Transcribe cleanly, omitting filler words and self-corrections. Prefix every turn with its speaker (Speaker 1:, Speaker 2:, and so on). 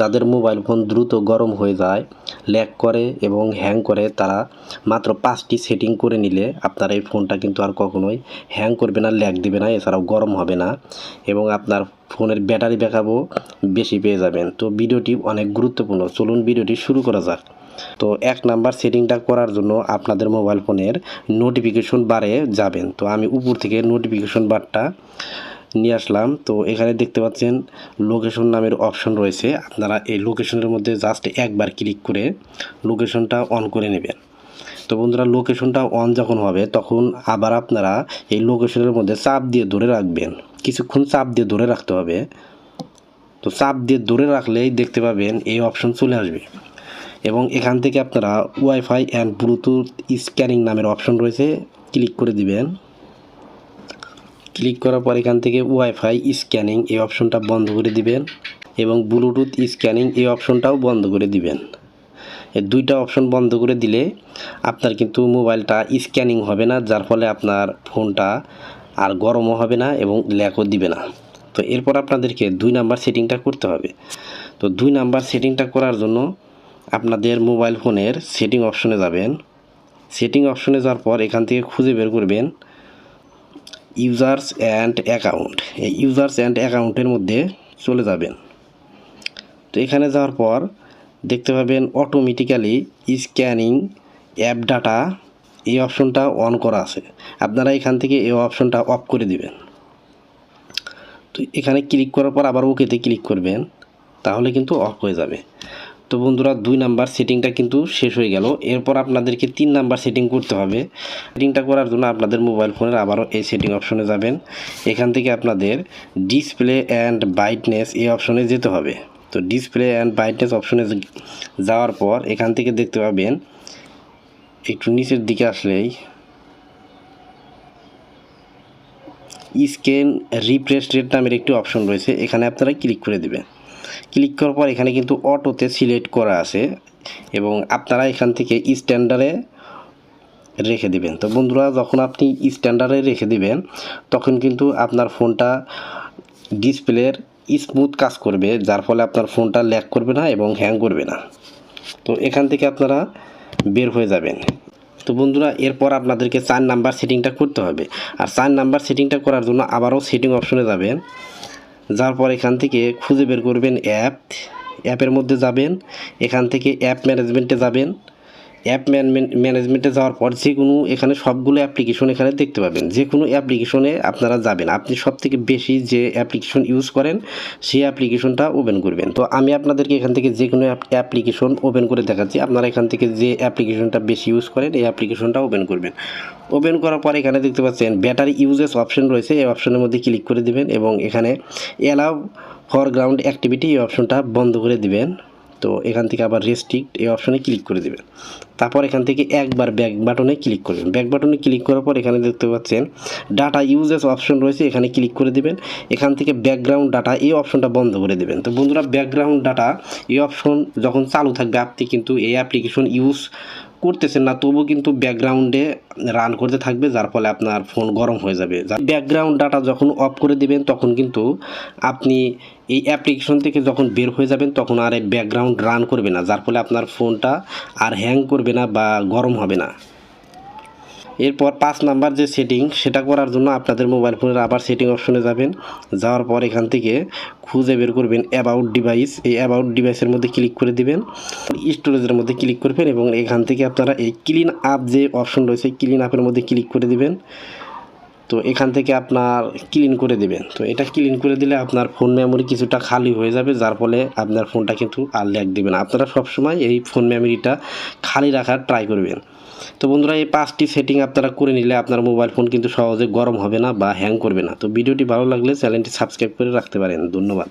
Speaker 1: যাদের mobile phone দ্রুত গরম হয়ে যায়, ল্যাগ করে এবং হ্যাং করে, তারা মাত্র 5টি সেটিং করে নিলে আপনার এই ফোনটা কিন্তু আর কখনোই হ্যাং করবে না, ল্যাগ দিবে না, এছাড়াও গরম হবে না এবং আপনার ফোনের ব্যাটারি ব্যাকআপও বেশি পেয়ে যাবেন। তো ভিডিওটি অনেক গুরুত্বপূর্ণ, চলুন ভিডিওটি শুরু করা যাক। তো 1 নাম্বার সেটিংটা করার জন্য আপনাদের মোবাইল ফোনের নোটিফিকেশন বারে যাবেন। তো আমি উপর থেকে নোটিফিকেশন বারটা নিয়ে আসলাম। তো এখানে দেখতে পাচ্ছেন লোকেশন নামের অপশন রয়েছে, আপনারা এই লোকেশনের মধ্যে জাস্ট একবার ক্লিক করে লোকেশনটা অন করে নেবেন। তো বন্ধুরা, লোকেশনটা অন যখন হবে তখন আবার আপনারা এই লোকেশনের মধ্যে চাপ দিয়ে ধরে রাখবেন, কিছুক্ষণ চাপ দিয়ে ধরে রাখতে হবে। তো চাপ দিয়ে ধরে রাখলেই দেখতে পাবেন এই অপশন চলে আসবে এবং এখান থেকে আপনারা ওয়াইফাই অ্যান্ড ব্লুটুথ স্ক্যানিং নামের অপশন রয়েছে, ক্লিক করে দিবেন। ক্লিক করার পর এখান থেকে ওয়াইফাই স্ক্যানিং এই অপশনটা বন্ধ করে দিবেন এবং ব্লুটুথ স্ক্যানিং এই অপশনটাও বন্ধ করে দিবেন। এই দুইটা অপশন বন্ধ করে দিলে আপনার কিন্তু মোবাইলটা স্ক্যানিং হবে না, যার ফলে আপনার ফোনটা আর গরমও হবে না এবং ল্যাগও দিবে না। তো এরপর আপনাদেরকে 2 নাম্বার সেটিংটা করতে হবে। তো 2 নাম্বার সেটিংটা করার জন্য আপনাদের মোবাইল ফোনের সেটিং অপশনে যাবেন। সেটিং অপশনে যাওয়ার পর এখান থেকে খুঁজে বের করবেন ইউজার্স অ্যান্ড অ্যাকাউন্ট। এই ইউজার্স অ্যান্ড অ্যাকাউন্টের মধ্যে চলে যাবেন। তো এখানে যাওয়ার পর দেখতে পাবেন অটোমেটিক্যালি স্ক্যানিং অ্যাপ ডাটা এই অপশনটা অন করা আছে, আপনারা এখান থেকে এই অপশনটা অফ করে দিবেন। তো এখানে ক্লিক করার পর আবার ওকেতে ক্লিক করবেন, তাহলে কিন্তু অফ হয়ে যাবে। তো বন্ধুরা, 2 নাম্বার সেটিংটা কিন্তু শেষ হয়ে গেল। এরপর আপনাদেরকে 3 নাম্বার সেটিং করতে হবে। সেটিংটা করার জন্য আপনাদের মোবাইল ফোনের আবারও এই সেটিং অপশনে যাবেন। এখান থেকে আপনাদের ডিসপ্লে অ্যান্ড ব্রাইটনেস এই অপশনে যেতে হবে। তো ডিসপ্লে অ্যান্ড ব্রাইটনেস অপশনে যাওয়ার পর এখান থেকে দেখতে পাবেন একটু নিচের দিকে আসলেই স্ক্যান রিফ্রেশ রেট নামের একটি অপশন রয়েছে, এখানে আপনারা ক্লিক করে দেবেন। ক্লিক করার পর এখানে কিন্তু অটোতে সিলেক্ট করা আছে এবং আপনারা এখান থেকে স্ট্যান্ডার্ডে রেখে দিবেন। তো বন্ধুরা, যখন আপনি স্ট্যান্ডার্ডে রেখে দিবেন তখন কিন্তু আপনার ফোনটা ডিসপ্লের স্মুথ কাজ করবে, যার ফলে আপনার ফোনটা ল্যাগ করবে না এবং হ্যাং করবে না। তো এখান থেকে আপনারা বের হয়ে যাবেন। তো বন্ধুরা, এরপর আপনাদেরকে 4 নাম্বার সেটিংটা করতে হবে। আর 4 নাম্বার সেটিংটা করার জন্য আবারও সেটিং অপশনে যাবেন। যার পর এখান থেকে খুঁজে বের করবেন অ্যাপের মধ্যে যাবেন, এখান থেকে অ্যাপ ম্যানেজমেন্টে যাবেন। অ্যাপ ম্যানেজমেন্টে যাওয়ার পর যে কোনো এখানে সবগুলো অ্যাপ্লিকেশন এখানে দেখতে পাবেন, যে কোনো অ্যাপ্লিকেশনে আপনারা যাবেন, আপনি সবথেকে বেশি যে অ্যাপ্লিকেশন ইউজ করেন সেই অ্যাপ্লিকেশনটা ওপেন করবেন। তো আমি আপনাদেরকে এখান থেকে যে কোনো অ্যাপ্লিকেশন ওপেন করে দেখাচ্ছি, আপনারা এখান থেকে যে অ্যাপ্লিকেশনটা বেশি ইউজ করেন এই অ্যাপ্লিকেশনটা ওপেন করবেন। ওপেন করার পর এখানে দেখতে পাচ্ছেন ব্যাটারি ইউজেস অপশন রয়েছে, এই অপশনের মধ্যে ক্লিক করে দিবেন এবং এখানে অ্যালাউ ফরগ্রাউন্ড অ্যাক্টিভিটি এই অপশনটা বন্ধ করে দিবেন। তো এখান থেকে আবার রেস্ট্রিক্ট এই অপশনে ক্লিক করে দেবেন। তারপর এখান থেকে একবার ব্যাক বাটনে ক্লিক করবেন। ব্যাক বাটনে ক্লিক করার পর এখানে দেখতে পাচ্ছেন ডাটা ইউজেস অপশন রয়েছে, এখানে ক্লিক করে দিবেন। এখান থেকে ব্যাকগ্রাউন্ড ডাটা এই অপশনটা বন্ধ করে দেবেন। তো বন্ধুরা, ব্যাকগ্রাউন্ড ডাটা এই অপশন যখন চালু থাকবে, আপনি কিন্তু এই অ্যাপ্লিকেশন ইউজ করতেছেন না, তবুও কিন্তু ব্যাকগ্রাউন্ডে রান করতে থাকবে, যার ফলে আপনার ফোন গরম হয়ে যাবে। ব্যাকগ্রাউন্ড ডাটা যখন অফ করে দিবেন তখন কিন্তু আপনি এই অ্যাপ্লিকেশন থেকে যখন বের হয়ে যাবেন তখন আর এই ব্যাকগ্রাউন্ড রান করবে না, যার ফলে আপনার ফোনটা আর হ্যাং করবে না বা গরম হবে না। এরপর 5 নাম্বার যে সেটিং সেটা করার জন্য আপনাদের মোবাইল ফোনের আবার সেটিং অপশনে যাবেন। যাওয়ার পর এখান থেকে খুঁজে বের করবেন অ্যাবাউট ডিভাইস, এই অ্যাবাউট ডিভাইসের মধ্যে ক্লিক করে দিবেন, স্টোরেজের মধ্যে ক্লিক করবেন এবং এখান থেকে আপনারা এই ক্লিন আপ যে অপশন রয়েছে ক্লিন আপের মধ্যে ক্লিক করে দিবেন। তো এখান থেকে আপনার ক্লিন করে দিবেন। তো এটা ক্লিন করে দিলে আপনার ফোন মেমোরি কিছুটা খালি হয়ে যাবে, যার ফলে আপনার ফোনটা কিন্তু আর ল্যাগ দিবে না। আপনারা সবসময় এই ফোন মেমোরিটা খালি রাখার ট্রাই করবেন। তো বন্ধুরা, এই 5টি সেটিং আপনারা করে নিলে আপনার মোবাইল ফোন কিন্তু সহজে গরম হবে না বা হ্যাং করবে না। তো ভিডিওটি ভালো লাগলে চ্যানেলটি সাবস্ক্রাইব করে রাখতে পারেন। ধন্যবাদ।